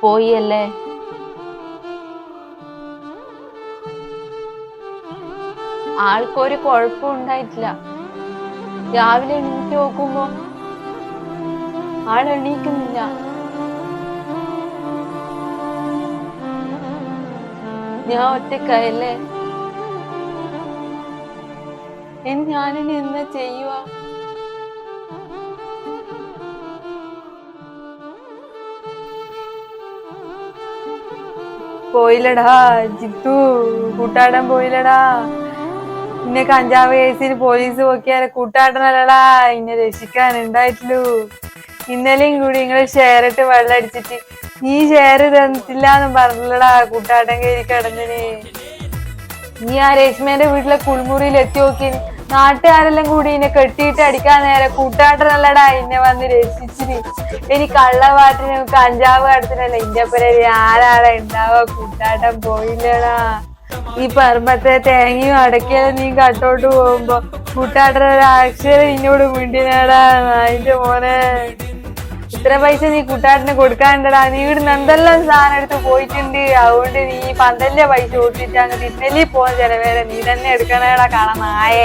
പോയല്ലേ? ആൾക്കൊരു കുഴപ്പം ഉണ്ടായിട്ടില്ല. രാവിലെ എണീറ്റ് നോക്കുമ്പോ ആൾ എണീക്കുന്നില്ല. ഞാൻ ഒറ്റക്കായല്ലേ? ഞാനിനി എന്താ ചെയ്യുക? പോയില്ലടാ ജിത്തു, കൂട്ടാടൻ പോയില്ലടാ. ഇന്നെ കഞ്ചാവ് കേസിന് പോലീസ് നോക്കിയാലെ കൂട്ടാട്ടനല്ലടാ ഇന്നെ രക്ഷിക്കാൻ ഉണ്ടായിട്ടുള്ളൂ. ഇന്നലെയും കൂടി നിങ്ങള് ഷെയർ ഇട്ട് വെള്ളം അടിച്ചിട്ട് നീ ഷെയർ തന്നിട്ടില്ലാന്നും പറഞ്ഞല്ലടാ കൂട്ടാട്ടൻ കയറി കിടന്നിന്. നീ ആ രേഷ്മേന്റെ വീട്ടിലെ കുളിമുറിയിൽ എത്തി നോക്കി. നാട്ടുകാരെല്ലാം കൂടി ഇന്നെ കെട്ടിയിട്ട് അടിക്കാൻ നേരെ കൂട്ടാട്ടനല്ലടാ ഇന്നെ വന്ന് രക്ഷിച്ചിന്. ഇനി കള്ളവാട്ടിനും കഞ്ചാവ് കടത്തിനല്ല ഇന്റെ പേര് ആരാളെ ഉണ്ടാവുക. കൂട്ടാട്ടൻ പോയില്ലടാ. ഈ പറമ്പത്തെ തേങ്ങയും അടക്കിയാലും നീ കട്ടോട്ട് പോകുമ്പോ കൂട്ടാട്ടൻ ഒരക്ഷരം ഇന്നോട് മിണ്ടിനേടാ. അതിന്റെ മോനെ ഇത്ര പൈസ നീ കൂട്ടാട്ടിന് കൊടുക്കാണ്ടടാ. നീ ഇവിടുന്ന് എന്തെല്ലാം സാധനം എടുത്ത് പോയിട്ടുണ്ട്. അതുകൊണ്ട് നീ പന്തലിന്റെ പൈസ കൊടുത്തിട്ട് അങ്ങ് തിരുനെല്ലി പോകുന്ന ചിലവേരെ നീ തന്നെ എടുക്കണേടാ. കാണാൻ നായേ.